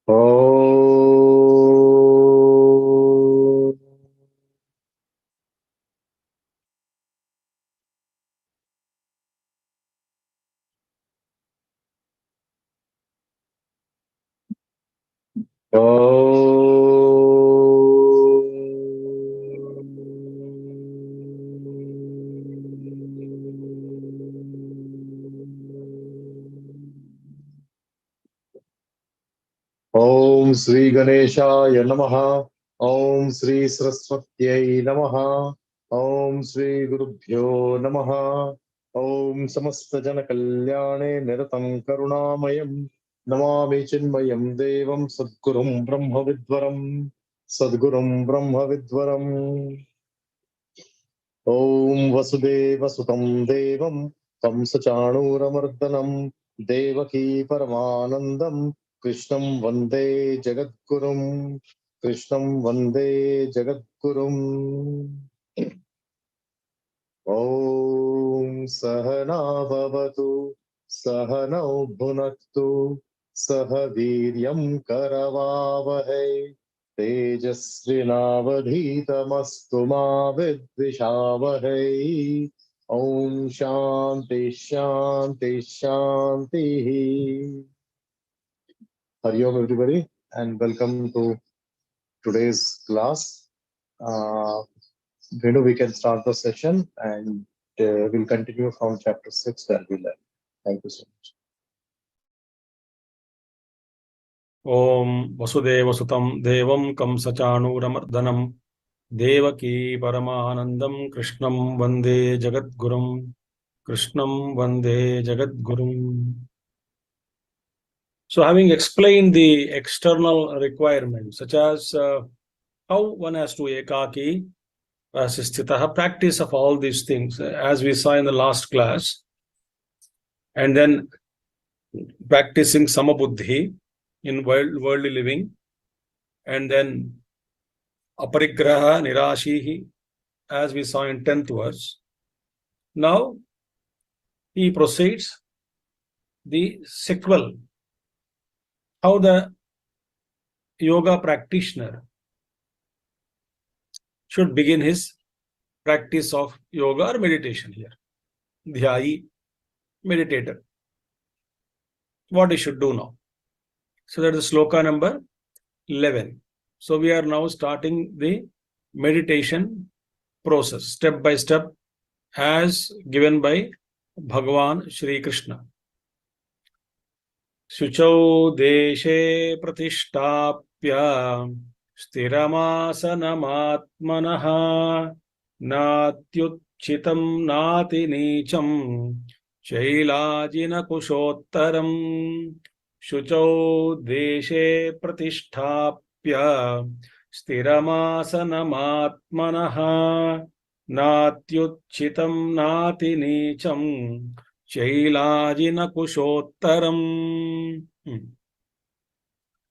Om. Om Sri Ganeshaya Namaha. Om Sri Saraswatyai Namaha. Om Sri Gurubhyo Namaha. Om Samasta Jana Kalyane Niratam Karunamayam. Namami Chinmayam Devam Sadgurum Brahma Vidvaram. Sadgurum Brahma Vidvaram. Om Vasudeva Sutam Devam Kamsachanuramardanam Devaki Paramanandam Krishnam Vande Jagadgurum. Krishnam Vande Jagadgurum. Om Sahana Bhavatu Sahanau Bhunaktu Sahaviryam Karavavahai Tejasvinavadhitamastu ma vidvishavahai. Om Shanti Shanti Shanti. Hari Om everybody and welcome to today's class. We can start the session and we'll continue from chapter 6 that we learned. Thank you so much. Om Vasudeva Sutam Devam Kamsachanuramardanam Devaki Paramanandam Krishnam Vande Jagadgurum. Krishnam Vande Jagadgurum. So, having explained the external requirements, such as how one has to ekaki, asisthitaha, practice of all these things, as we saw in the last class, and then practicing samabuddhi in worldly living, and then aparigraha nirashihi, as we saw in 10th verse. Now he proceeds the sequel, how the yoga practitioner should begin his practice of yoga or meditation here. Dhyayi, meditator. What he should do now. So that is Shloka number 11. So we are now starting the meditation process, step by step, as given by Bhagavan Shri Krishna. Shuchau deshe pratishtapya sthiramasanamatmanaha natyuchitam nati nicham shailajina kushottaram. Shuchau deshe pratishtapya sthiramasanamatmanaha natyuchitam nati nicham shailajina kushottaram.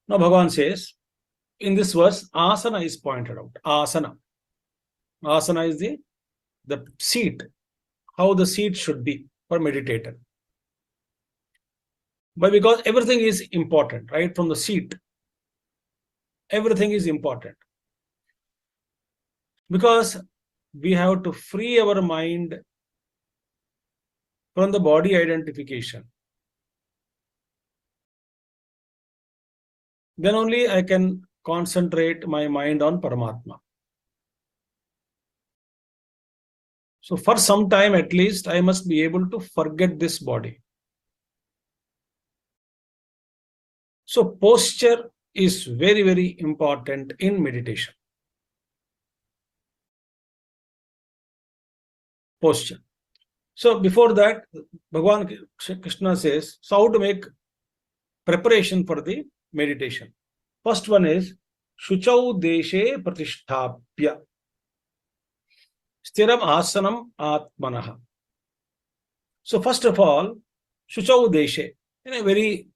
Now Bhagavan says, in this verse, asana is pointed out. Asana. Asana is the seat, how the seat should be for meditator. But because everything is important, right? From the seat, everything is important. Because we have to free our mind from the body identification. Then only I can concentrate my mind on Paramatma. So for some time at least, I must be able to forget this body. So posture is very, very important in meditation. Posture. So before that, Bhagavan Krishna says, so how to make preparation for the meditation. First one is, Shuchau deshe pratishtapya stiram asanam atmanaha. So first of all, Shuchau deshe, in a very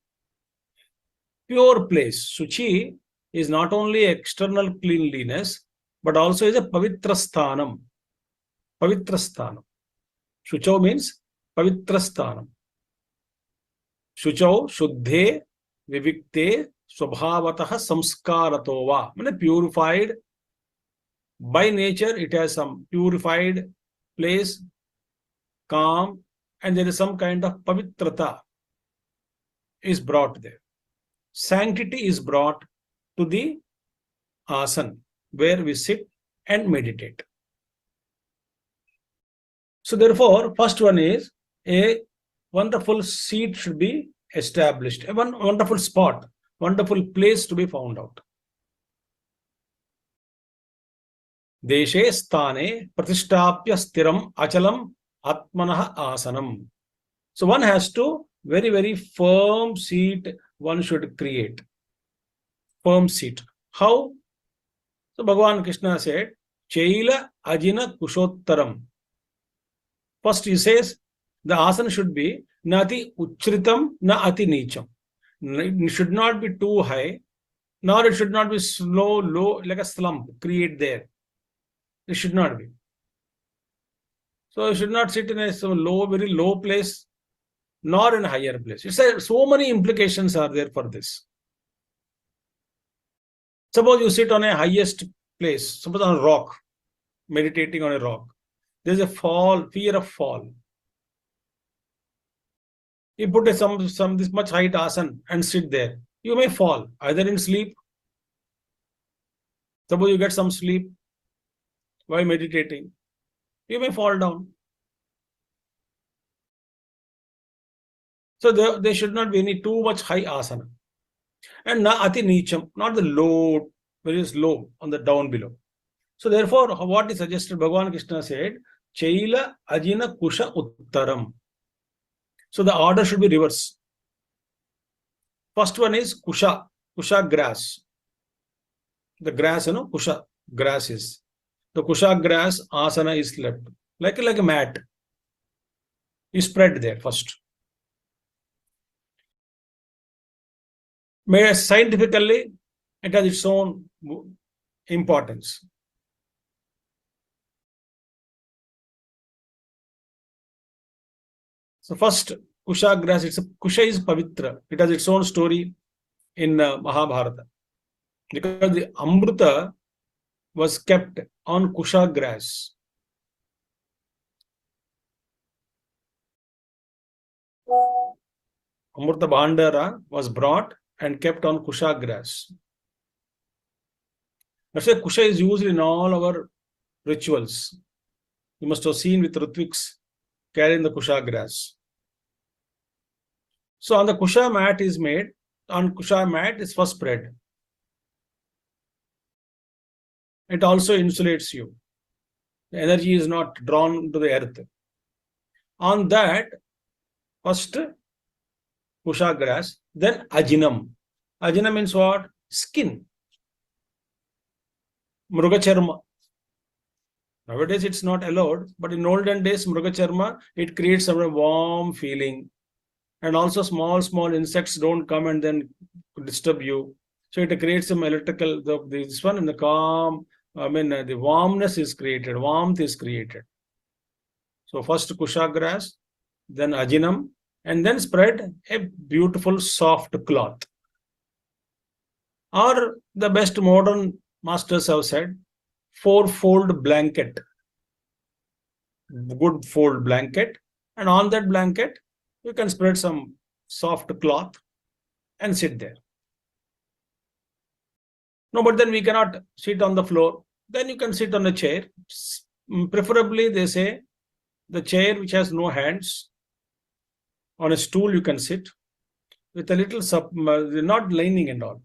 pure place. Suchi is not only external cleanliness, but also is a pavitra sthanam. Pavitra sthanam. Shuchau means pavitra sthanam. Shuchau, shuddhe, vivikte, Swabhavataha samskaratova. Purified. By nature, it has some purified place, calm, and there is some kind of pavitrata is brought there. Sanctity is brought to the asana, where we sit and meditate. So therefore, first one is a wonderful seat should be established, a wonderful spot, wonderful place to be found out. Deshe sthane pratishtapya stiram achalam atmanah asanam. So one has to very, very firm seat one should create. Firm seat. How? So Bhagavan Krishna said, Chaila ajina kushottaram. First he says, the asana should be nati uchritam na ati nicham. It should not be too high, nor it should not be low, like a slump create there. It should not be. So you should not sit in a very low place, nor in a higher place. It's so many implications are there for this. Suppose you sit on a highest place, suppose on a rock, meditating on a rock. There's a fall, fear of fall. You put some this much height asana and sit there. You may fall, either in sleep. Suppose you get some sleep while meditating. You may fall down. So there should not be any too much high asana. And na ati nicham, not the low, very low on the down below. So therefore, what is suggested, Bhagavan Krishna said, Chaila ajina kusha uttaram. So the order should be reverse. First one is kusha grass. The grass, kusha grass is. The kusha grass asana is left. Like a mat. You spread there first. Scientifically, it has its own importance. So first, kusha grass, kusha is pavitra. It has its own story in Mahabharata. Because the Amrita was kept on kusha grass. Amrita Bhandara was brought and kept on kusha grass. That's why kusha is used in all our rituals. You must have seen with Ritviks carrying the kusha grass. So on the kusha mat is made, on kusha mat is first spread. It also insulates you. The energy is not drawn to the earth. On that, first kusha grass, then ajinam. Ajinam means what? Skin. Mrugacharma. Nowadays it's not allowed, but in olden days, mrugacharma, it creates a warm feeling. And also small insects don't come and then disturb you. So it creates some electrical, this one in the calm, the warmness is created, warmth is created. So first kusha grass, then ajinam, and then spread a beautiful soft cloth. Or the best modern masters have said, 4-fold blanket. Good fold blanket. And on that blanket, you can spread some soft cloth and sit there. No, but then we cannot sit on the floor. Then you can sit on a chair. Preferably, they say, the chair which has no hands. On a stool you can sit with a little, not leaning and all.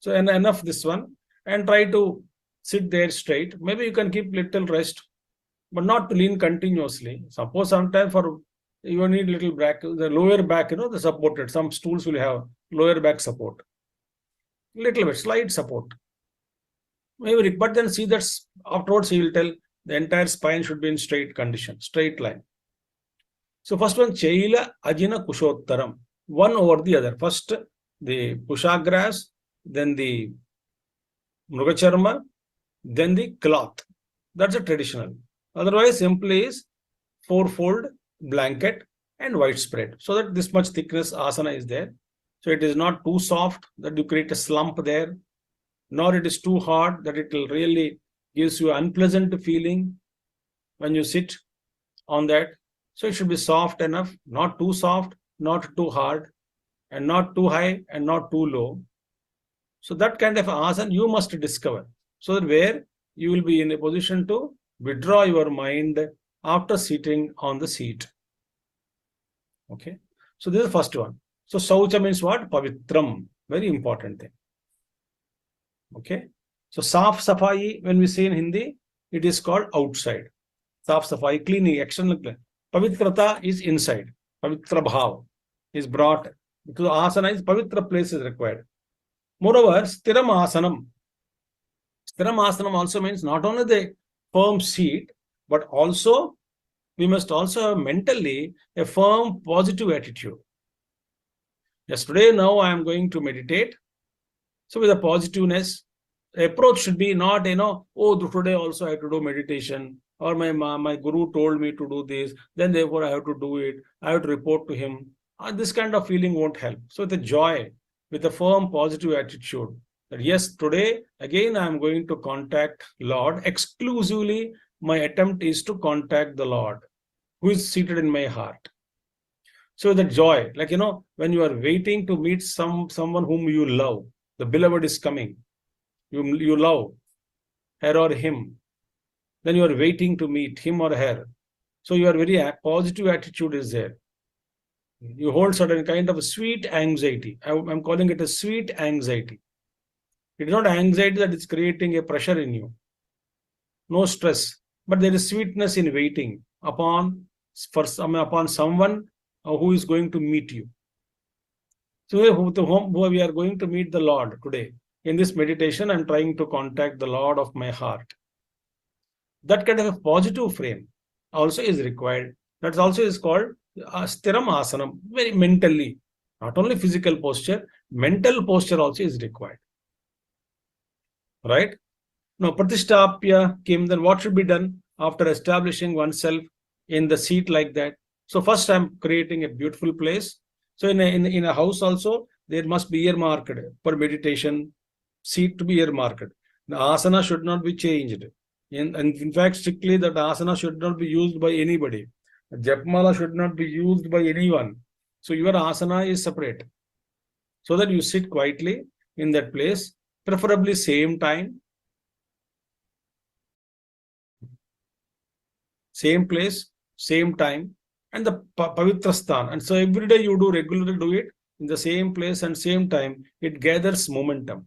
So enough this one. And try to sit there straight. Maybe you can keep little rest, but not to lean continuously. Suppose sometimes you need little back, the lower back, the supported. Some stools will have lower back support. Little bit, slight support. Maybe, but then see that afterwards he will tell the entire spine should be in straight condition, straight line. So first one, Chaila Ajina Kushottaram. One over the other. First the kusha grass, then the mrugacharma, then the cloth. That's a traditional. Otherwise, simply is 4-fold blanket and widespread. So that this much thickness asana is there. So it is not too soft that you create a slump there, nor it is too hard that it will really gives you an unpleasant feeling when you sit on that. So it should be soft enough, not too soft, not too hard, and not too high and not too low. So that kind of asana you must discover, so that where you will be in a position to withdraw your mind after sitting on the seat. Okay. So this is the first one. So saucha means what? Pavitram. Very important thing. Okay. So saf safai, when we say in Hindi, it is called outside. Saf safai, cleaning, external clean. Pavitrata is inside. Pavitra bhav is brought. Because asana is pavitra place is required. Moreover, stiram asanam. Stiram asanam also means not only the firm seat, but also we must also have mentally a firm positive attitude. Yes, today now I am going to meditate. So with a positiveness, approach should be not, oh, today also I have to do meditation, or my guru told me to do this, then therefore I have to do it, I have to report to him. This kind of feeling won't help. So with a joy, with a firm positive attitude, that yes, today again I am going to contact Lord. Exclusively my attempt is to contact the Lord who is seated in my heart. So the joy, like when you are waiting to meet someone whom you love, the beloved is coming, you love her or him, then you are waiting to meet him or her. So your very positive attitude is there. You hold certain kind of a sweet anxiety. I'm calling it a sweet anxiety. It is not anxiety that is creating a pressure in you. No stress, but there is sweetness in waiting upon someone who is going to meet you. So whom we are going to meet the Lord today. In this meditation, I'm trying to contact the Lord of my heart. That kind of a positive frame also is required. That also is called stiram asanam, very mentally. Not only physical posture, mental posture also is required. Right? Now, pratishtapya came, then what should be done after establishing oneself in the seat like that? So first I'm creating a beautiful place. So in a house also, there must be earmarked for meditation, seat to be earmarked. The asana should not be changed. And in fact, strictly that asana should not be used by anybody. Japmala should not be used by anyone. So your asana is separate. So that you sit quietly in that place, preferably same time, same place, same time, and the pavitra sthan. And so every day you do regularly do it in the same place and same time, it gathers momentum.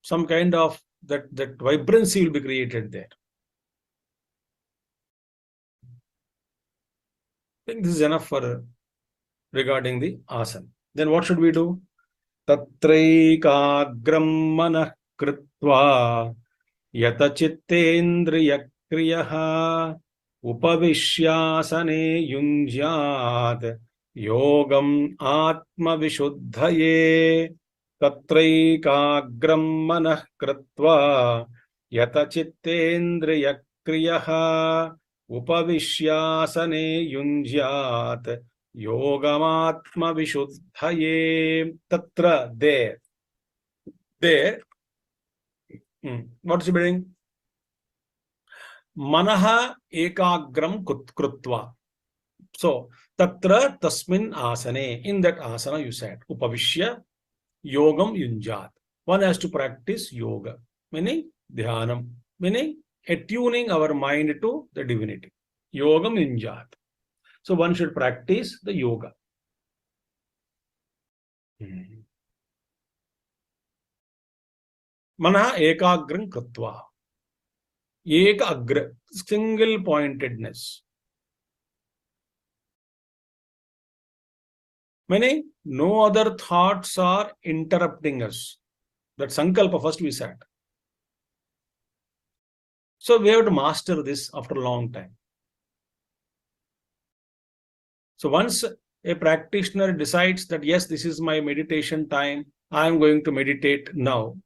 Some kind of that vibrancy will be created there. I think this is enough for regarding the asana. Then what should we do? Tatraikagram manah kritva yata chittendriya kriyaha upavishyasane yunjyat yogam atma vishuddhaye. Tatraikagram manah kritva yata chittendriya kriyaha upavishyasane yunjyat yogamatma vishuddhaye. Tatra, there. What is it meaning? Manaha ekagram krutva. So tatra tasmin asane, in that asana you said upavishya yogam yunjat. One has to practice yoga, meaning dhyanam, meaning attuning our mind to the divinity. Yogam yunjat. So one should practice the yoga. Manaha ekagram kritva. Ekagra, single pointedness. Meaning no other thoughts are interrupting us. That sankalpa first we said. So we have to master this after a long time. So once a practitioner decides that yes, this is my meditation time, I am going to meditate now.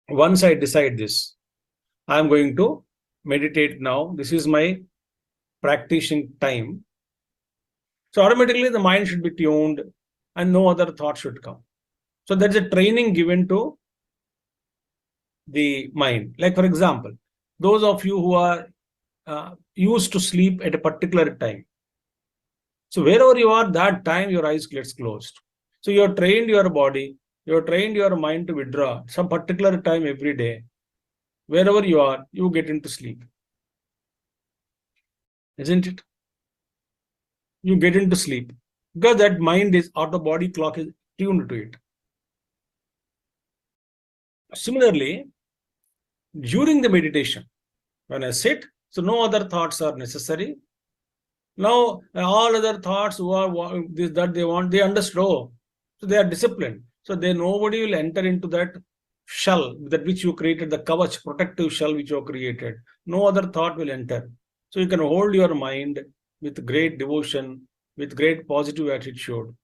Once I decide this, I am going to meditate now, this is my practicing time. So automatically the mind should be tuned and no other thought should come. So there's a training given to the mind. Like for example, those of you who are used to sleep at a particular time. So wherever you are, that time your eyes gets closed. So you have trained your body, you have trained your mind to withdraw some particular time every day. Wherever you are, you get into sleep. Isn't it? You get into sleep because that mind is, or the body clock is tuned to it. Similarly, during the meditation, when I sit, so no other thoughts are necessary. Now, all other thoughts who are this, that they want, they understand. So they are disciplined. So nobody will enter into that shell that which you created, the kavach, protective shell which you have created. No other thought will enter. So you can hold your mind with great devotion, with great positive attitude.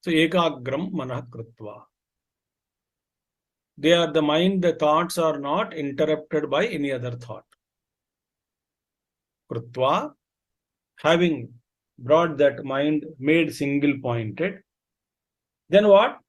So ekagram manah krutva. They are the mind, the thoughts are not interrupted by any other thought. Krutva, having brought that mind made single pointed, then what?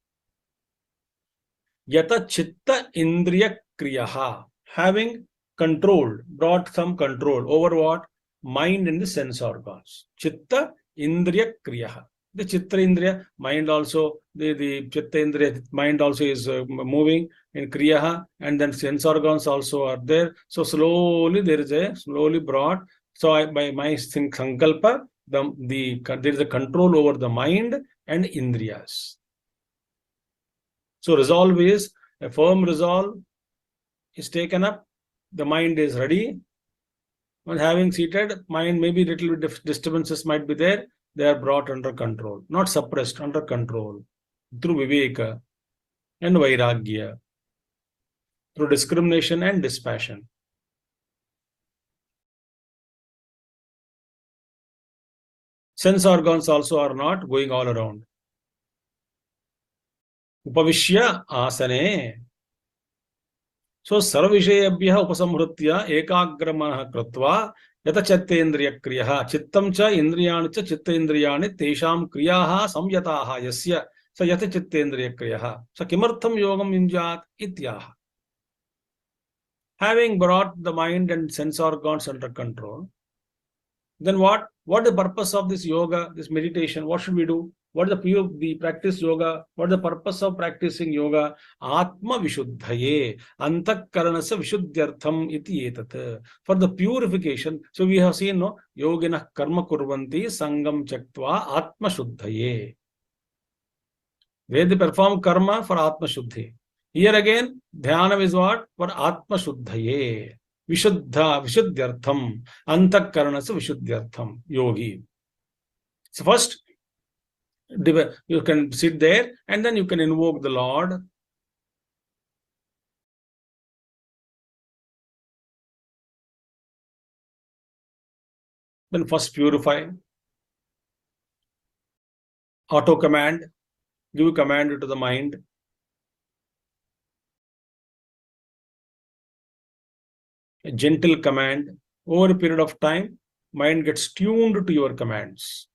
Yata chitta indriya kriyaha, having controlled, brought some control over what? Mind and the sense organs. Chitta indriya kriyaha. The chitta indriya, mind also, the chitta indriya, mind also is moving in kriyaha, and then sense organs also are there. So slowly there is a slowly brought. So by my sankalpa, there is a control over the mind and indriyas. So resolve is a firm resolve is taken up. The mind is ready. When having seated, mind maybe little bit disturbances might be there. They are brought under control, not suppressed, under control through viveka and vairagya, through discrimination and dispassion. Sense organs also are not going all around. Upavishya asane. So sarvishayabhyah upasamhrutya ekagramana kritva yata chittendriya kriyaha chittam cha indriyani cha chittendriyani tesham kriyaha samyataha yasya sa yata chittendriya kriyaha sa kimartham yogam yunjat ityaha. Having brought the mind and sense organs under control, then what? What is the purpose of this yoga, this meditation? What should we do? What is the practice yoga? What is the purpose of practicing yoga? Atma vishuddhaye, antakaranasa vishuddhyartham iti etat. For the purification. So we have seen, no, yogina karma kurvanti sangam chaktva atma shuddhaye. They perform karma for atma shuddhi. Here again, dhyanam is what? For atma shuddhaye. Vishuddha, vishuddhyartham, antakaranasa vishuddhyartham, yogi. So first, you can sit there and then you can invoke the Lord. Then first purify. Auto command. Give a command to the mind. A gentle command. Over a period of time, mind gets tuned to your commands.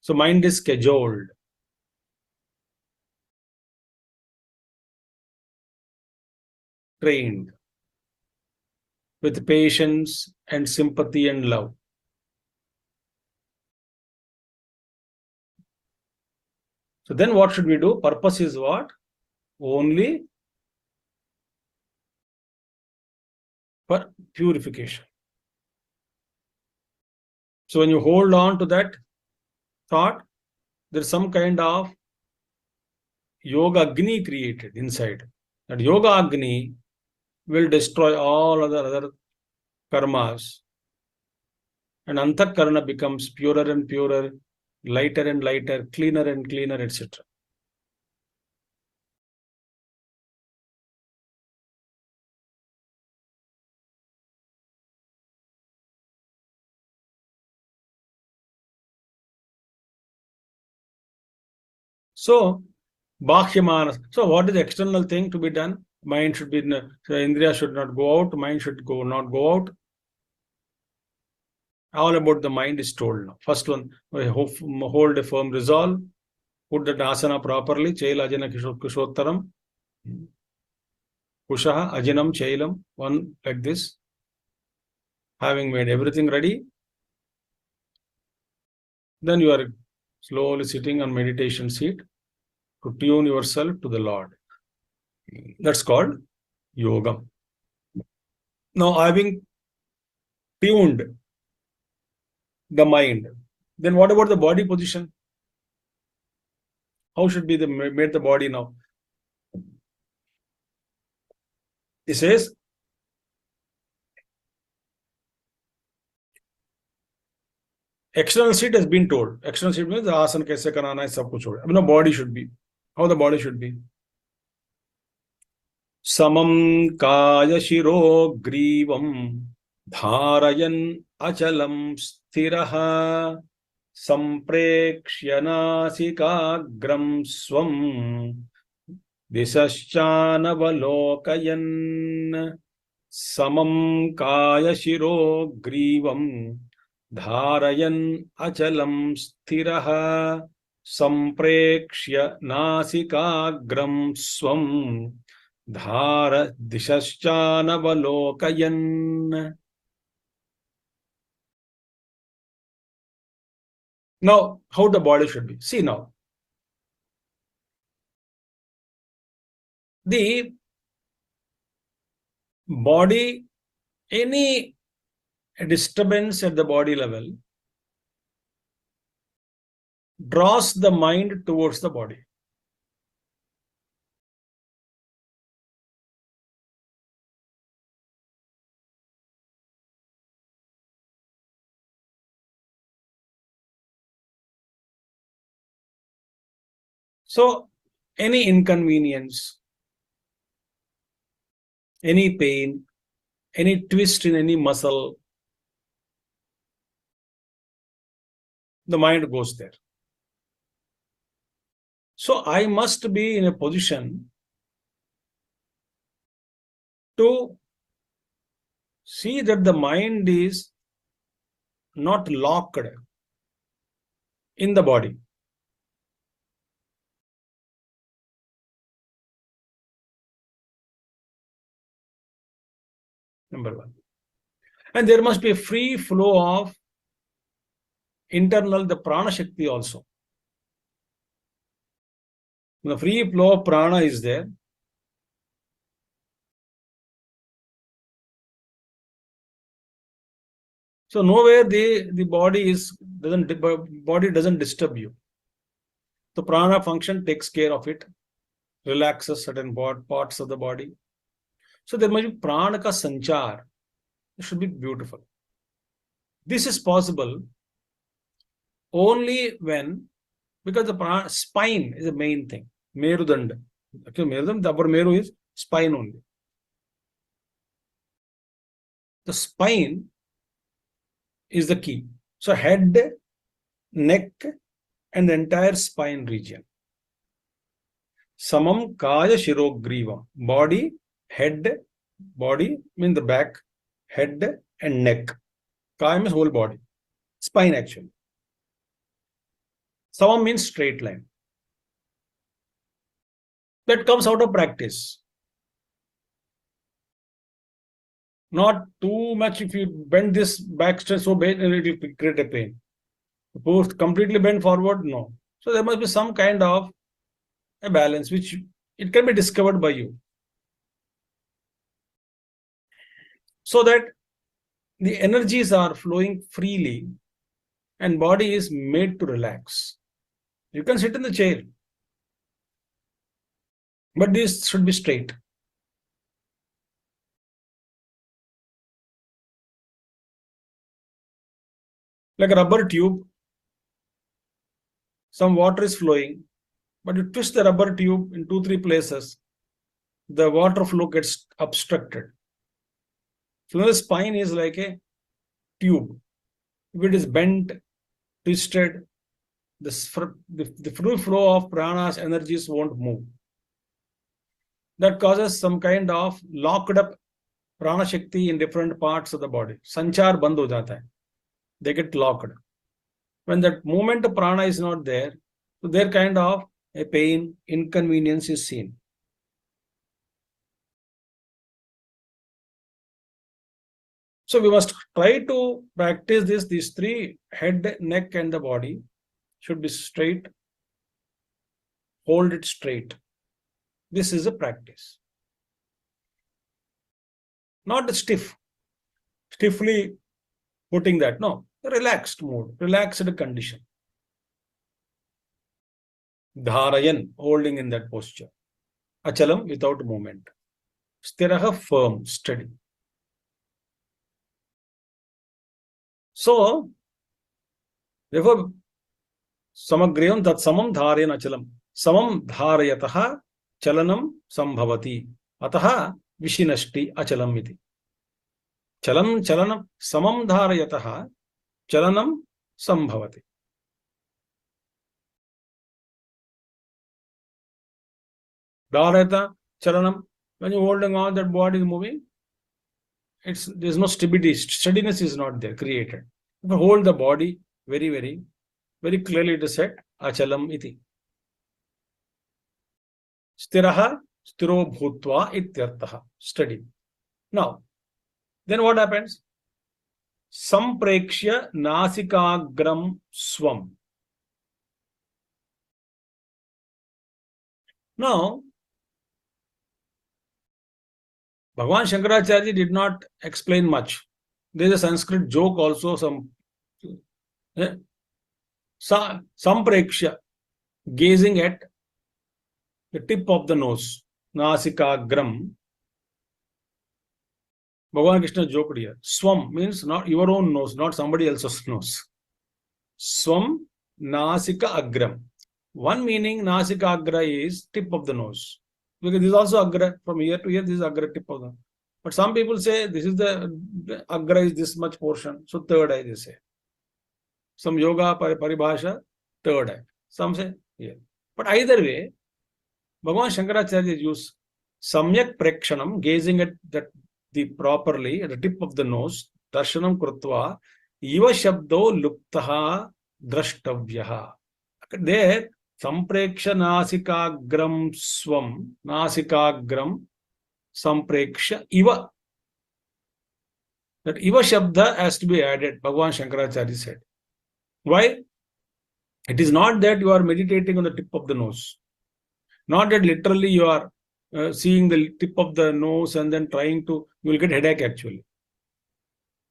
So mind is scheduled. Trained. With patience and sympathy and love. So then what should we do? Purpose is what? Only for purification. So when you hold on to that thought, there's some kind of yoga agni created inside. That yoga agni will destroy all other karmas. And antakarana becomes purer and purer, lighter and lighter, cleaner and cleaner, etc. So, Bhakhyamana. So, what is the external thing to be done? Mind should be, Indriya should not go out, mind should not go out. All about the mind is told now. First one, hold a firm resolve, put that asana properly, Chaila Ajana Kushottaram, Kushaha, Ajinam, Chailam, one like this. Having made everything ready, then you are slowly sitting on meditation seat to tune yourself to the Lord. That's called yoga. Now, having tuned the mind, then what about the body position? How should be made the body now? It says, external seat has been told. External seat means the asana kaise karana hai, sab kuch ho gaya. Now body should be. How the body should be? Samam kaya shiro grivam dharayan achalam sthiraha samprekshyanasikagram swam dishaschanavalokayan samam kaya shiro grivam dharayan achalam sthiraha samprekshyanasikagram swam dhara dishaschanavalokayan. Now, how the body should be? See now. The body, any disturbance at the body level draws the mind towards the body. So, any inconvenience, any pain, any twist in any muscle, the mind goes there. So, I must be in a position to see that the mind is not locked in the body. Number one. And there must be a free flow of internal, the prana shakti also. The free flow of prana is there. So nowhere the body doesn't disturb you. The prana function takes care of it, relaxes certain parts of the body. So there must be prana ka sanchar. It should be beautiful. This is possible only when, because the spine is the main thing. Merudanda. Actually, Merudanda, the upper Meru is spine only. The spine is the key. So head, neck, and the entire spine region. Samam kaya shirogrivam. Body, head, body means the back, head, and neck. Kaya means whole body. Spine actually. Samam means straight line. That comes out of practice. Not too much. If you bend this back straight so bad, it will create a pain. Suppose completely bend forward, no. So there must be some kind of a balance which it can be discovered by you. So that the energies are flowing freely and body is made to relax. You can sit in the chair, but this should be straight. Like a rubber tube, some water is flowing, but you twist the rubber tube in 2-3 places, the water flow gets obstructed. So the spine is like a tube. If it is bent, twisted, the free flow of prana's energies won't move. That causes some kind of locked up prana shakti in different parts of the body. Sanchar band ho jata hai. they get locked. When that movement of prana is not there, so there kind of a pain, inconvenience is seen. So we must try to practice this. These three, head, neck, and the body, should be straight. Hold it straight. This is a practice. Not stiff, stiffly putting that. No, relaxed mode, relaxed condition. Dharayan, holding in that posture. Achalam, without movement. Sthiraha, firm, steady. So, therefore, samagriyam tat samam dharayan achalam. Samam dharayataha chalanam sambhavati. Ataha vishinashti achalam iti. Chalanam samam dharayataha chalanam sambhavati. Dharayata, chalanam. When you're holding on, that body is moving. There's no stability. Steadiness is not there created. If you hold the body very, very, very clearly, it is said achalam iti. Stiraha stiro bhutva ityartaha. Steady. Now, then what happens? Samprekshya nasikagram swam. Now, Bhagavan Shankaracharya did not explain much. There is a Sanskrit joke also. Samprekshya, gazing at the tip of the nose. Nasikagram. Bhagavan Krishna joked here. Swam means not your own nose, not somebody else's nose. Swam nasika agram. One meaning nasika agra is tip of the nose. Because this is also agra. From here to here, this is agra, tip of the nose. But some people say this is the agra is this much portion. So third eye they say. Some yoga paribhasha, third eye. Some say here. But either way, Bhagavan Shankaracharya used samyak prekshanam, gazing at the properly at the tip of the nose, darshanam krutva, iva shabdo luptaha drashtavyaha. There, sampreksha nasikagram swam, nasikagram sampreksha iva. That iva shabda has to be added, Bhagavan Shankaracharya said. Why? It is not that you are meditating on the tip of the nose. Not that literally you are seeing the tip of the nose and then trying to, you will get headache actually.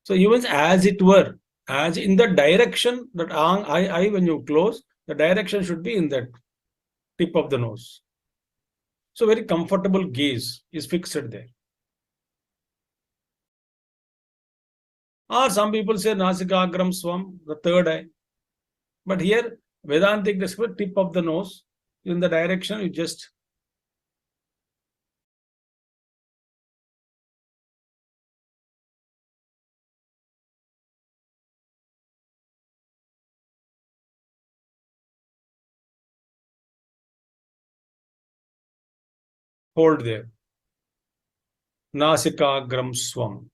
So even as it were, as in the direction that eye when you close, the direction should be in that tip of the nose. So very comfortable gaze is fixed there. Or some people say nasikagram swam, the third eye. But here, Vedantic describes tip of the nose. In the direction, you just hold there. Nasikagram swam.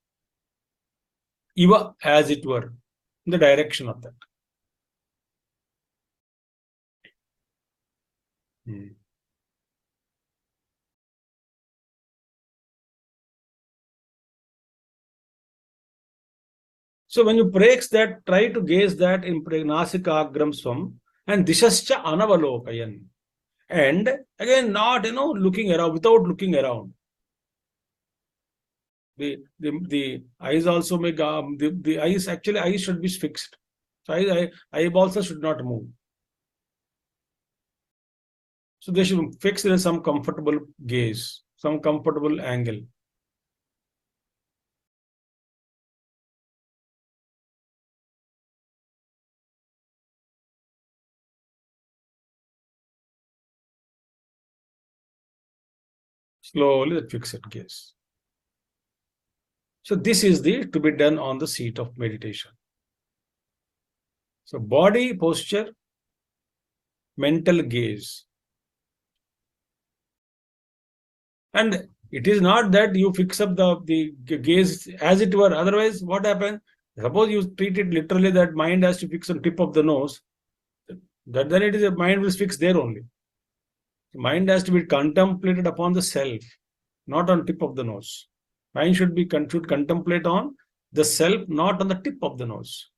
Iva, as it were, in the direction of that. So when you breaks that, try to gaze that in nasikagram swam and dishascha anavalokayan. And again, not looking around, without looking around. The eyes also make the eyes should be fixed. So eyeballs also should not move. So they should fix in some comfortable gaze, some comfortable angle. Slowly that fixed gaze. So this is to be done on the seat of meditation. So body posture, mental gaze. And it is not that you fix up the gaze as it were. Otherwise, what happens? Suppose you treat it literally that mind has to fix on tip of the nose, then it is a mind will fix there only. The mind has to be contemplated upon the self, not on tip of the nose. Mind should contemplate on the self, not on the tip of the nose.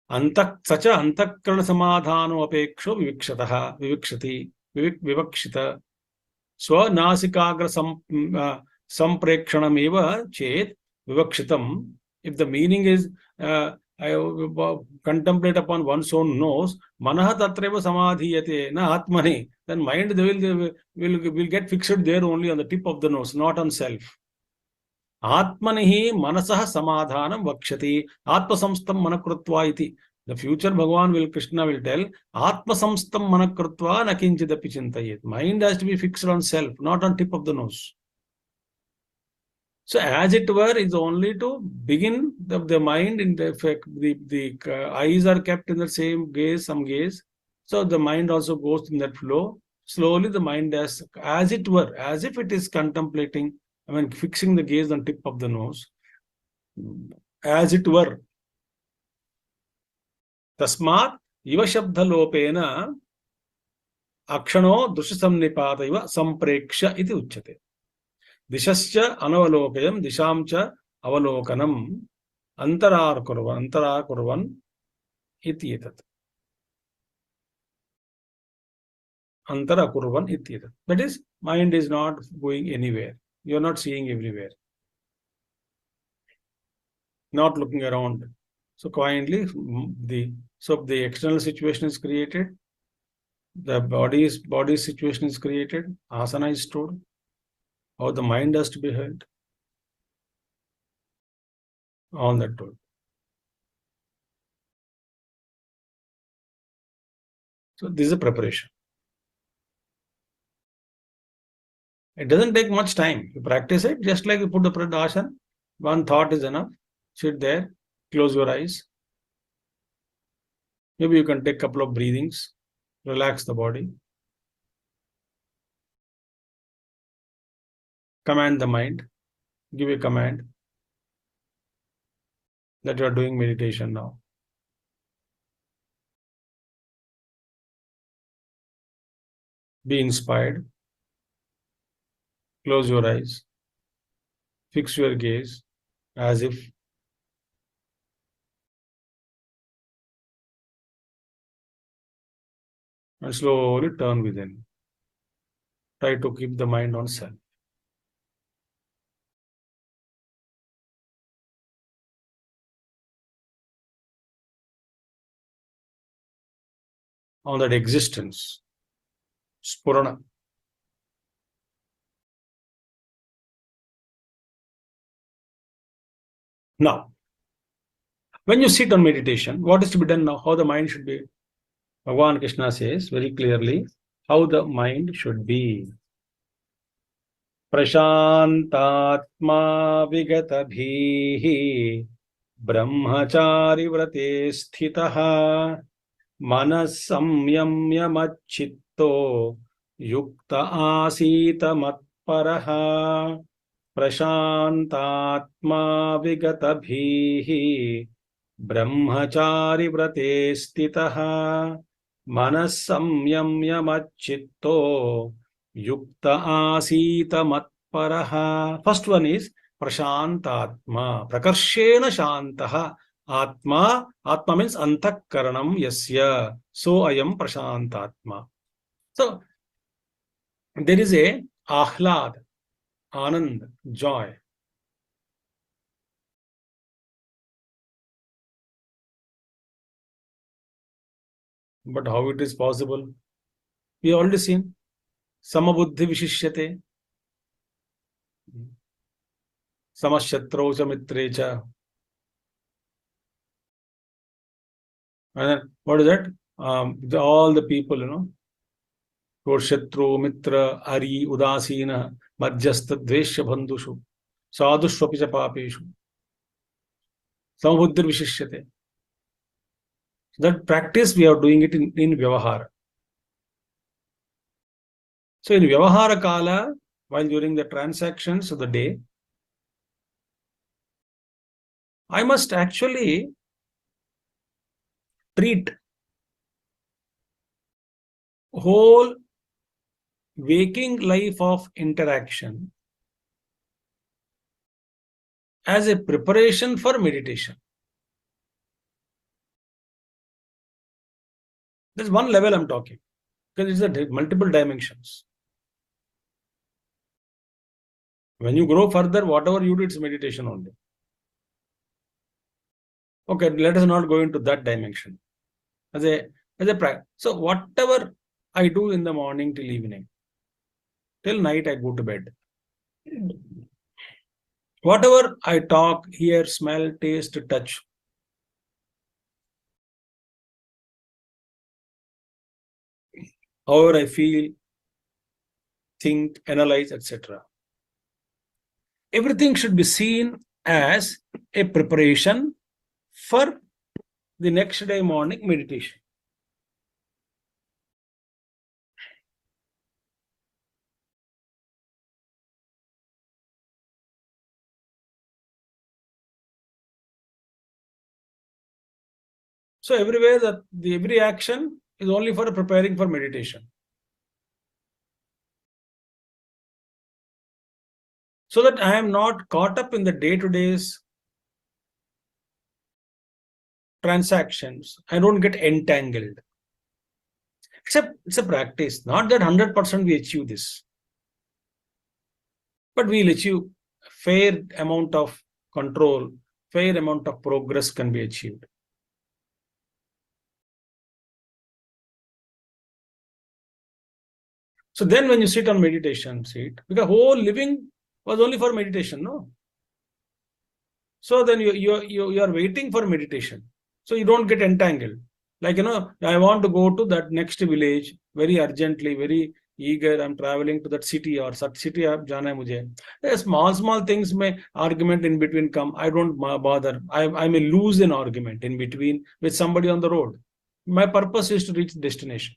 सच अंतःकरण समाधानो अपेक्षो विवक्षित स्वनासिकाग्र संप्रेक्षणमेव चेत विवक्षितम. If the meaning is contemplate upon one's own nose, manah tatreva samadhiyate na atmani, then mind will get fixed there only on the tip of the nose, not on self. Atmanihi manasah samadhanam vakshati atmasamstam manakrutva iti. The future Bhagavan Krishna will tell atmasamstam manakrutva nakinchidapi chintayet. Mind has to be fixed on self, not on tip of the nose. So as it were, is only to begin the mind in the effect. The eyes are kept in the same gaze, some gaze. So the mind also goes in that flow. Slowly the mind has, as it were, as if it is contemplating, fixing the gaze on tip of the nose, as it were. Tasmat iva shabdha lopena akshano dushasamnipata iva sampreksha iti uchyate. Dishascha anavalokayam dishamcha avalokanam antara kurvan iti etat. Antara kurvan iti etat. That is, mind is not going anywhere. You are not seeing everywhere. Not looking around. So quietly, the external situation is created. The body situation is created. Asana is stored. How the mind has to be held. All that told. So this is a preparation. It doesn't take much time. You practice it just like you put the asana. One thought is enough. Sit there, close your eyes. Maybe you can take a couple of breathings, relax the body. Command the mind. Give a command that you are doing meditation now. Be inspired. Close your eyes. Fix your gaze as if and slowly turn within. Try to keep the mind on self. On that existence. Spurana. Now, when you sit on meditation, what is to be done now? How the mind should be? Bhagavan Krishna says very clearly how the mind should be. Prashantatma vigatabhihi brahmachari vrate sthitaha manas samyamya machitto yukta asita matparaha. Prashantatma vigatabhihi brahmachari vrate stitaha manas samyamya machitto yukta asita matparaha. First one is prashantatma, prakarshena shantaha. Atma means antakaranam yasya. So I am prashantatma. So there is a ahlad, anand, joy. But how it is possible? We have already seen. Samabuddhi vishishyate. Samashatraucha mitrecha. And then, what is that? All the people, Shatru, Mitra, Ari, Udasina, Madhyastha, Dveshya, Bandhushu, Sadhushvapicha Papeshu. Samabuddhi vishishyate. That practice we are doing it in Vyavahara. So in Vyavahara Kala, while during the transactions of the day, I must actually treat whole waking life of interaction as a preparation for meditation. There's one level I'm talking, because it's a multiple dimensions. When you grow further, whatever you do, it's meditation only. Okay, let us not go into that dimension. As a practice. So whatever I do in the morning till evening, till night I go to bed. Whatever I talk, hear, smell, taste, touch, however I feel, think, analyze, etc. Everything should be seen as a preparation for the next day morning meditation. So everywhere that every action is only for preparing for meditation. So that I am not caught up in the day-to-day's transactions. I don't get entangled. Except it's a practice. Not that 100% we achieve this. But we'll achieve a fair amount of control, fair amount of progress can be achieved. So then when you sit on meditation seat, because whole living was only for meditation, no? So then you are waiting for meditation. So you don't get entangled. Like, I want to go to that next village very urgently, very eager. I'm traveling to that city or such city. Jana hai mujhe. Small things may argument in between come. I don't bother. I may lose an argument in between with somebody on the road. My purpose is to reach the destination.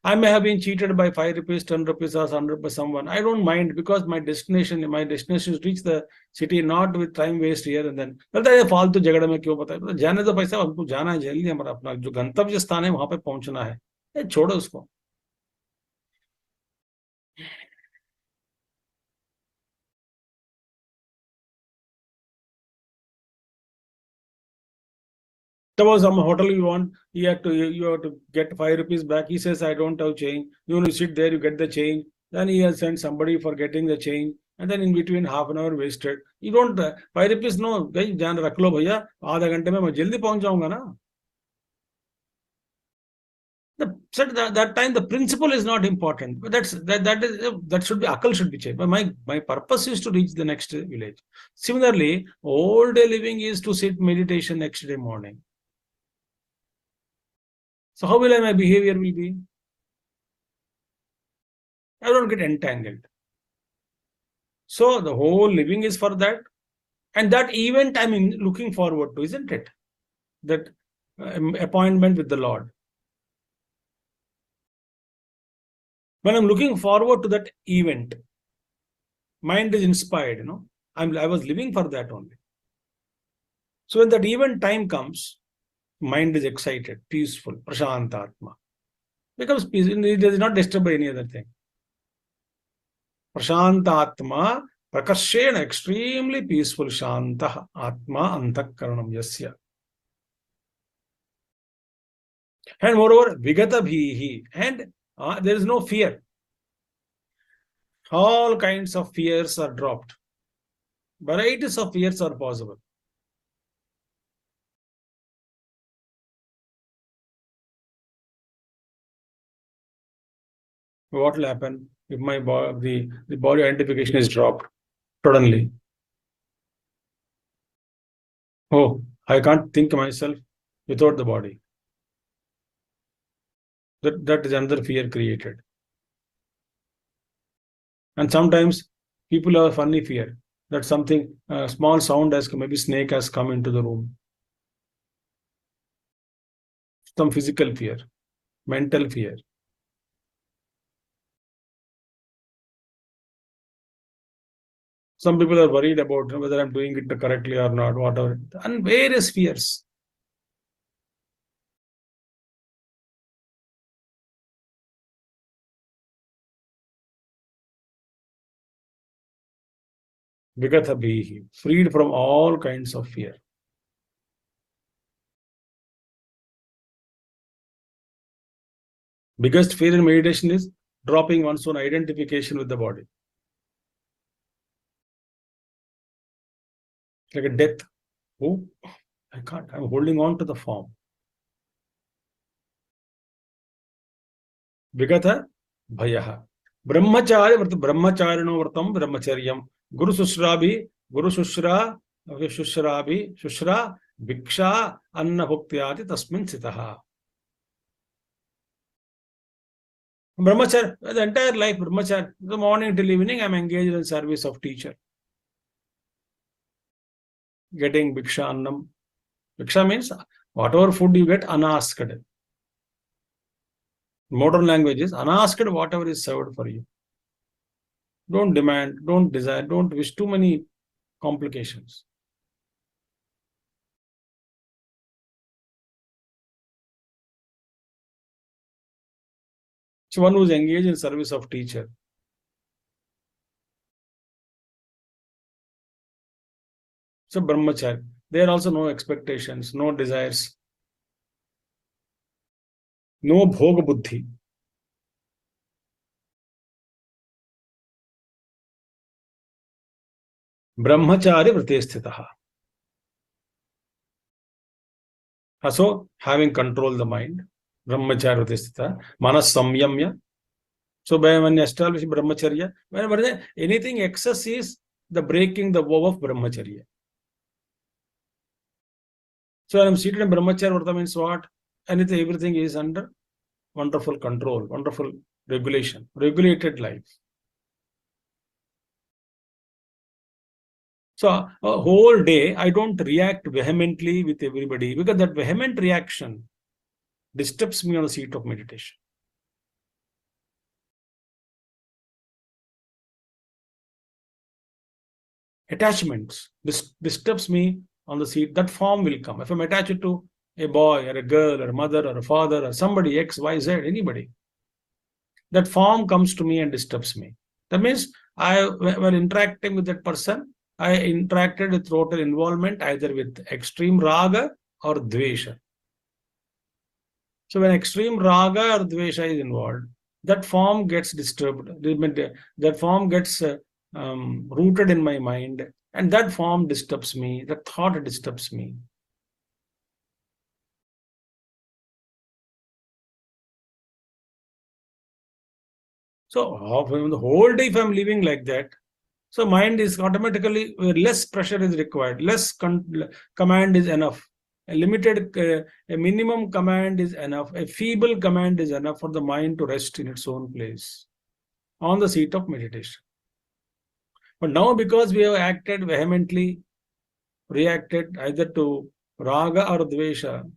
I may have been cheated by 5 rupees, 10 rupees, or 100 by someone. I don't mind because my destination is reach the city, not with time waste here and then. बोलता है फालतू झगड़े में क्यों बताए, जाने तो पैसा हमको जाना है जल्दी, हमारा अपना जो गंतव्य स्थान है वहां पे पहुंचना है, छोड़ो उसको. Suppose some hotel you want, you have to get 5 rupees back. He says, I don't have change. You sit there, you get the change. Then he has sent somebody for getting the change. And then in between half an hour wasted. You don't 5 rupees, no, भाई ध्यान रख लो भैया, आधा घंटे में मैं जल्दी पहुंच जाऊंगा ना. So that time the principle is not important. But that should be akal should be changed. But my purpose is to reach the next village. Similarly, all day living is to sit meditation next day morning. So how will my behavior will be? I don't get entangled. So the whole living is for that. And that event I'm looking forward to, isn't it? That appointment with the Lord. When I'm looking forward to that event, mind is inspired, I was living for that only. So when that event time comes, mind is excited, peaceful, prashantatma. Becomes peaceful, it is not disturbed by any other thing. Prashantatma, prakashena, extremely peaceful, shantah, atma, antakaranam yasya. And moreover, vigata bhihi, and there is no fear. All kinds of fears are dropped. Varieties of fears are possible. What will happen if my body, the body identification is dropped suddenly? Oh, I can't think myself without the body. That is another fear created. And sometimes people have a funny fear that something, small sound has come, maybe snake has come into the room. Some physical fear, mental fear. Some people are worried about whether I'm doing it correctly or not, whatever, and various fears. Vigatha Bihi, freed from all kinds of fear. Biggest fear in meditation is dropping one's own identification with the body. Like a death. Oh, I can't. I'm holding on to the form. Vigatha Bhayaha. Brahmacharya Vrtam, Brahmacharino Vrtam, Brahmacharyam. Guru Sushrabhi, Guru Sushra, Shushrabi, Shushra, Bhiksha, Anna Bhuktyati Tasmin Sitaha. Brahmacharya, the entire life, Brahmacharya, the morning till evening, I'm engaged in service of teacher. Getting Bhiksha Annam. Bhiksha means whatever food you get unasked. Modern language is unasked whatever is served for you. Don't demand, don't desire, don't wish too many complications. So one who is engaged in service of teacher. So brahmacharya. There are also no expectations, no desires, no bhoga buddhi. Brahmacharya vrte sthitaha. So having control the mind. Brahmacharya vrte sthitaha. Manas samyamya. So when you establish brahmacharya, whenever anything excess is the breaking the vow of brahmacharya. So when I'm seated in brahmacharya, Vrta means what? Anything, everything is under wonderful control, wonderful regulation, regulated life. So a whole day, I don't react vehemently with everybody because that vehement reaction disturbs me on the seat of meditation. Attachments disturbs me on the seat. That form will come. If I'm attached to a boy or a girl or a mother or a father or somebody, X, Y, Z, anybody, that form comes to me and disturbs me. That means when interacting with that person, I interacted with total involvement either with extreme raga or dvesha. So when extreme raga or dvesha is involved, that form gets disturbed. That form gets rooted in my mind, and that form disturbs me. That thought disturbs me. So the whole day, if I'm living like that, so mind is automatically less pressure is required, less command is enough. A limited, a minimum command is enough. A feeble command is enough for the mind to rest in its own place on the seat of meditation. But now, because we have acted vehemently, reacted either to raga or dvesha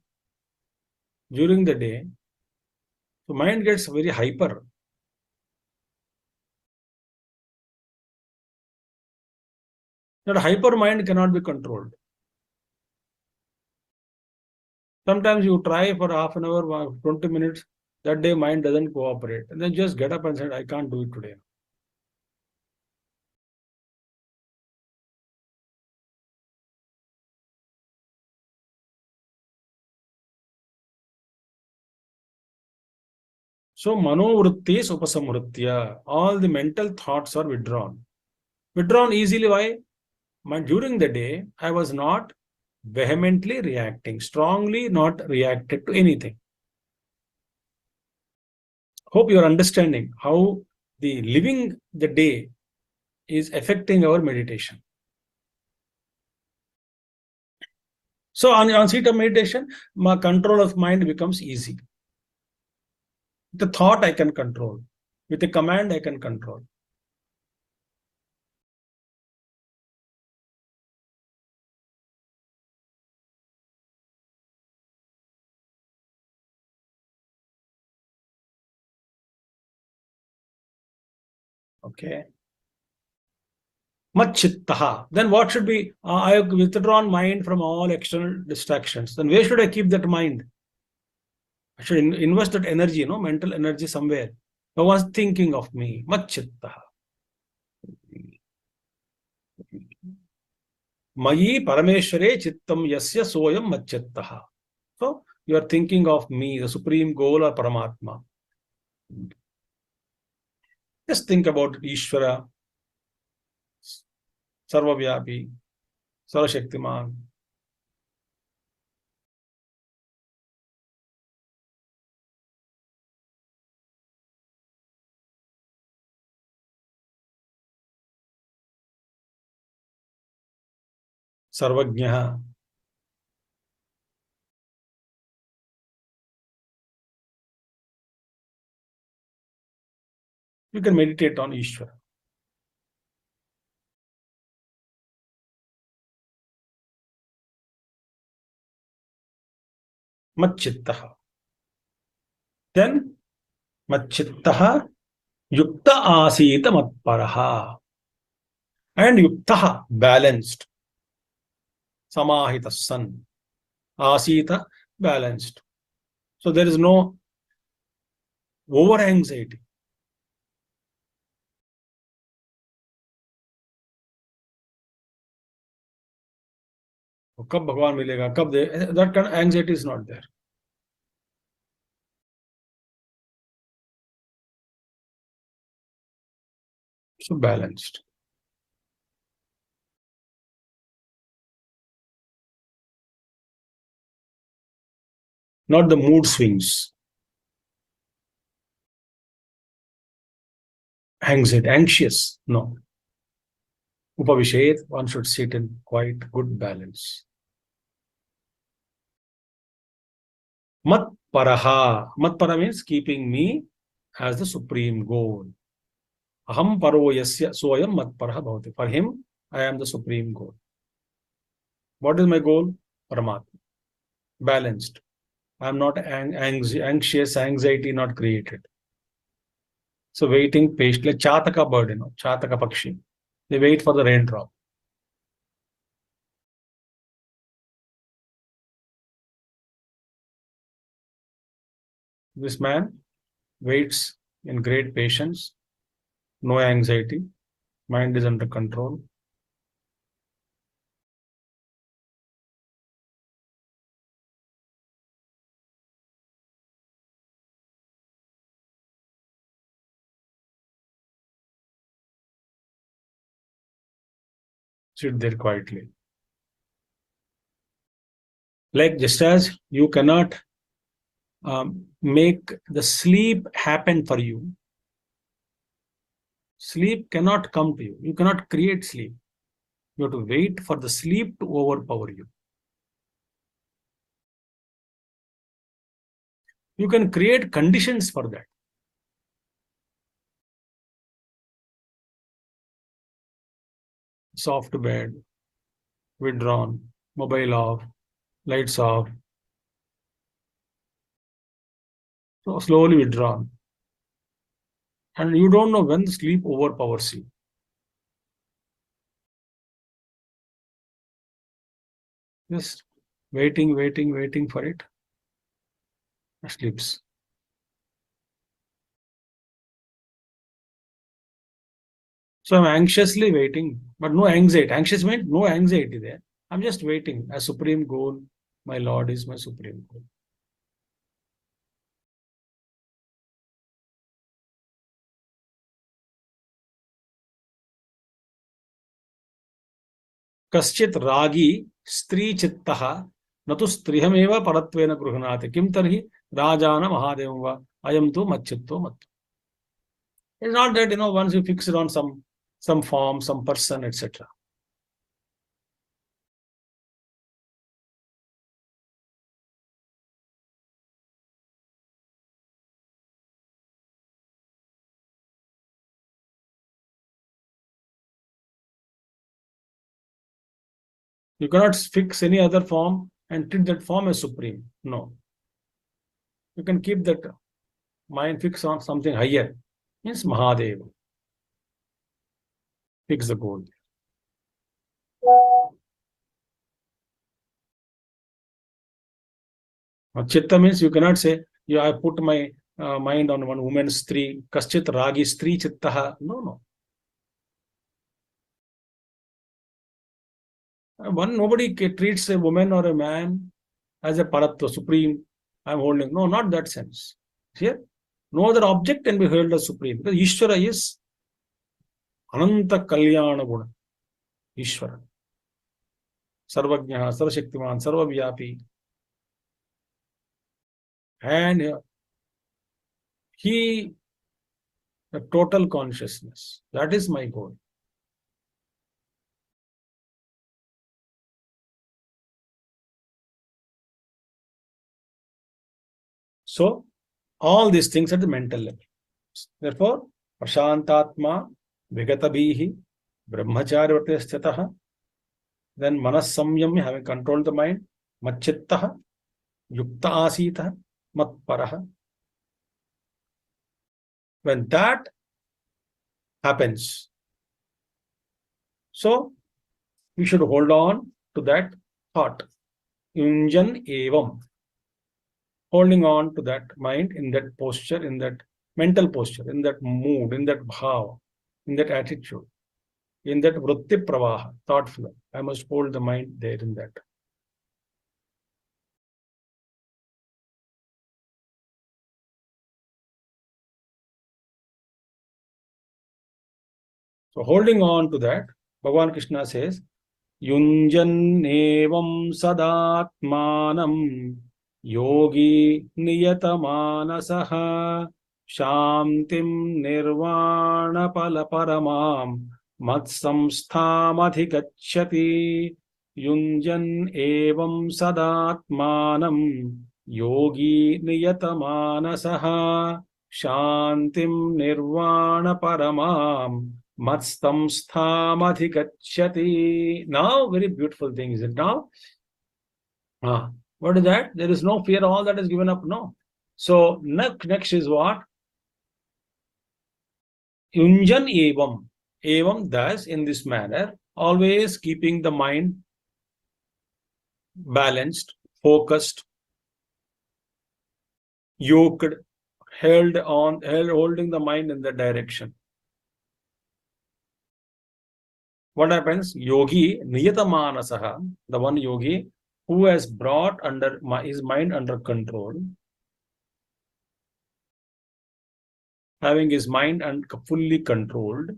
during the day, the mind gets very hyper. That hyper mind cannot be controlled. Sometimes you try for half an hour, 20 minutes, that day mind doesn't cooperate. And then just get up and say, I can't do it today. So manovrittis upasamritya, all the mental thoughts are withdrawn. Withdrawn easily. Why? During the day, I was not vehemently reacting, strongly not reacted to anything. Hope you are understanding how the living the day is affecting our meditation. So on seat of meditation, my control of mind becomes easy. The thought I can control. With a command, I can control. Okay. Machittaha. Then what should be? I have withdrawn mind from all external distractions. Then where should I keep that mind? I should invest that energy, mental energy somewhere. I was thinking of me. Machittaha. Mayi Parameshware Chittam Yasya Soyam Machittaha. So you are thinking of me, the supreme goal or Paramatma. Just think about Ishvara, Sarvavyapi, Sarvashaktiman. Sarvajnaha. You can meditate on Ishvara. Machittaha. Then Machittaha Yukta Asita Matparaha. And Yuktaha, balanced. Samahita San. Asita, balanced. So there is no over anxiety. कब भगवान मिलेगा कब दे that kind of anxiety is not there. So balanced. Not the mood swings. Anxiety, anxious. No. Upavishet, one should sit in quite good balance. Mat paraha. Mat para means keeping me as the supreme goal. Aham paro yasya soyam mat paraha bhavati. For him, I am the supreme goal. What is my goal? Paramatma. Balanced. I am not anxious, anxiety not created. So waiting patiently, like Chataka bird, Chataka Pakshi. They wait for the raindrop. This man waits in great patience, no anxiety, mind is under control. Sit there quietly. Like just as you cannot make the sleep happen for you, sleep cannot come to you. You cannot create sleep. You have to wait for the sleep to overpower you. You can create conditions for that. Soft bed, withdrawn, mobile off, lights off. So slowly withdrawn. And you don't know when the sleep overpowers you. Just waiting for it. Sleeps. So I'm anxiously waiting, but no anxiety. Anxious means no anxiety there. I'm just waiting. A supreme goal. My Lord is my supreme goal. कश्चित् रागी स्त्री चित्तः न तु स्त्रियमेव परत्वेन गृह्णाति किं तर्हि राजान महादेवं वा अयं तु मच्चित्तो मत्. It's not that once you fix it on some form, some person, etc. You cannot fix any other form and treat that form as supreme. No. You can keep that mind fixed on something higher. Means Mahadeva. Fix the goal. Chitta means you cannot say, yeah, I put my mind on one woman, Stri, Kaschit Ragi Stri Chittaha. No. Nobody treats a woman or a man as a Paratva, supreme. I'm holding. No, not that sense. Here, no other object can be held as supreme. Because Ishvara is Ananta Kalyana Guna. Ishvara. Sarvajnaha, Sarvashaktiman, Sarvavyapi. And he, the total consciousness. That is my goal. So, all these things at the mental level. Therefore, Prashantatma, Vigatabhihi, Brahmacharya Vatestataha, then Manas Samyamya, having controlled the mind, Machittaha, Yukta Asita, Matparaha. When that happens, so we should hold on to that thought. Yunjan Evam. Holding on to that mind in that posture, in that mental posture, in that mood, in that bhava, in that attitude, in that vritti pravaha, thought flow. I must hold the mind there in that. So holding on to that, Bhagavan Krishna says, Yunjan evam sadatmanam yogi niyatamanasah shantim nirvana palaparamam matsamsthamadhigacchati Yunjan evam sadatmanam yogi niyatamanasah shantim nirvana paramam Matstamsthamadhigacchati. Now, very beautiful thing is it now? What is that? There is no fear, all that is given up. No. So, next is what? Yunjan evam. Evam, thus, in this manner, always keeping the mind balanced, focused, yoked, holding the mind in the direction. What happens? Yogi, Niyatamanasah, the one yogi who has brought his mind under control, having his mind fully controlled,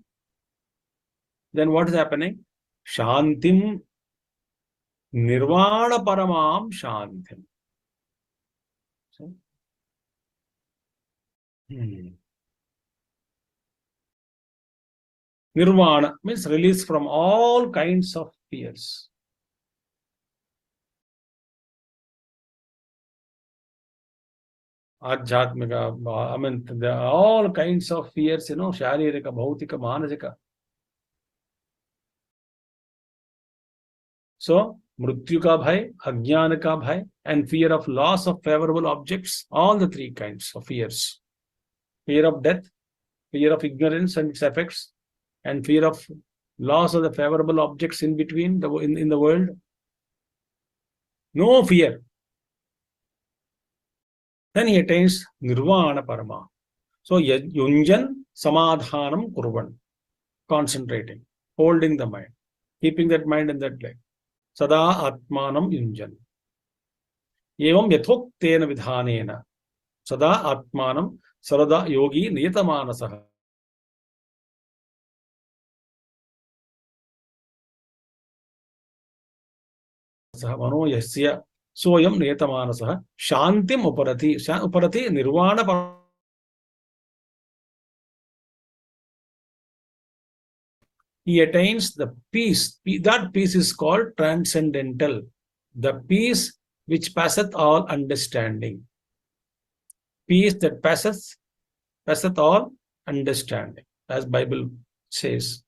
then what is happening? Shantim Nirvana Paramam Shantim. Nirvana means release from all kinds of fears. Adhyatmika, I mean, there are all kinds of fears, Sharirika, Bhautika, Manasika. So, Mrityu ka bhai, Ajnana ka bhai, and fear of loss of favorable objects, all the three kinds of fears. Fear of death, fear of ignorance and its effects, and fear of loss of the favorable objects in between in the world. No fear. Then he attains Nirvana Parama. So Yunjan Samadhanam Kurvan. Concentrating, holding the mind, keeping that mind in that place. Sada Atmanam Yunjan. Evam Yathoktena Vidhanena. Sada Atmanam Sarada Yogi Niyatamanasah. Mano Yasya Soyam Netamanasah Shantim Uparati Nirvana. He attains the peace. That peace is called transcendental. The peace which passeth all understanding. Peace that passeth all understanding, as Bible says.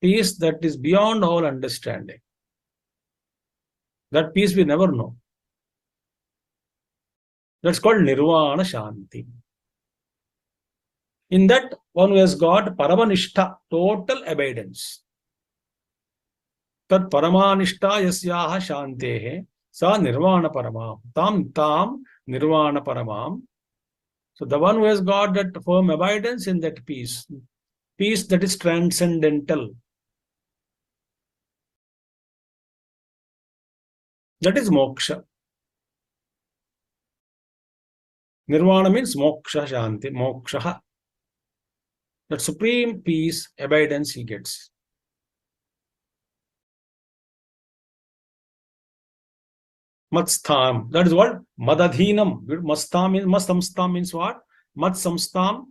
Peace that is beyond all understanding. That peace we never know. That's called Nirvana Shanti. In that, one who has got Paramanishta, total abidance. Tat paramanishta yasyaha shantehe sa nirvana paramam. Tam nirvana paramam. So the one who has got that firm abidance in that peace, peace that is transcendental, that is moksha. Nirvana means moksha, shanti, moksha. That supreme peace, abidance he gets. Matstham, that is what? Madadhinam. Mastam means, Matsamstam means what? Matsamstam,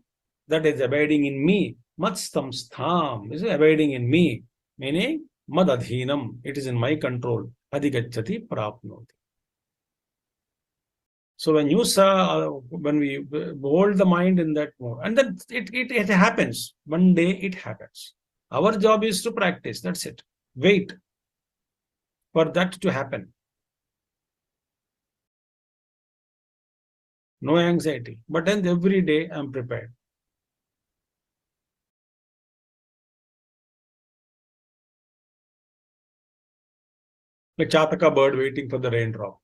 that is abiding in me. Matsamstam is abiding in me. Meaning, Madadhinam, it is in my control. Adhigacchati prapnoti. So when you saw, when we hold the mind in that mode, and then it happens. One day it happens. Our job is to practice. That's it. Wait for that to happen. No anxiety. But then every day I'm prepared. Like Chataka bird waiting for the raindrop.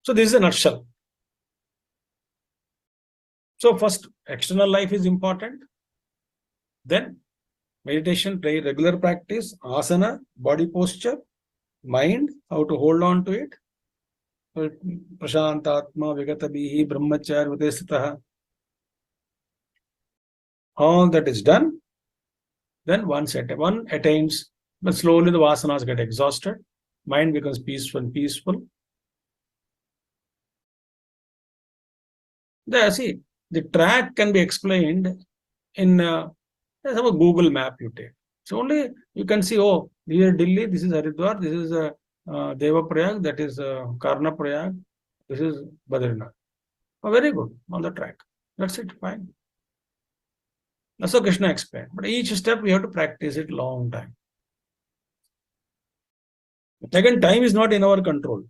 So this is a nutshell. So first, external life is important. Then meditation, regular practice, asana, body posture, mind, how to hold on to it. Prashantatma, Vigatabihi, Brahmachar, Vadesitaha. All that is done. Then one attains, but slowly the vasanas get exhausted. Mind becomes peaceful. See, the track can be explained in a Google map you take. So only you can see, oh, here Delhi, this is Haridwar, this is Devaprayag, that is Karnaprayag, this is Badrinath. Oh, very good, on the track. That's it, fine. That's what Krishna explained. But each step we have to practice it long time. Again, time is not in our control.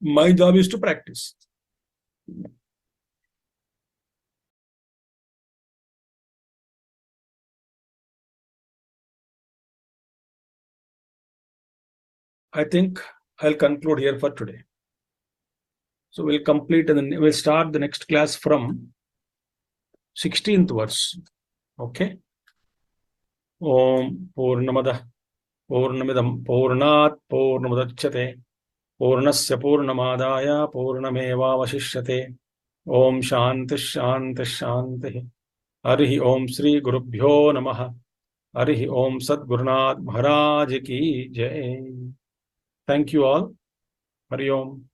My job is to practice. I think I'll conclude here for today. So we'll complete and then we'll start the next class from 16th verse. Okay. Om Purnamada Purnamidam Purnat Purnamudachyate Purnasya Purnamadaya Purnameva Vashishyate Om Shanti Harihi Om Sri Gurubhyo Namaha Harihi Om Sadgurunath Maharaj Ki Jai. Thank you all. Hari Om.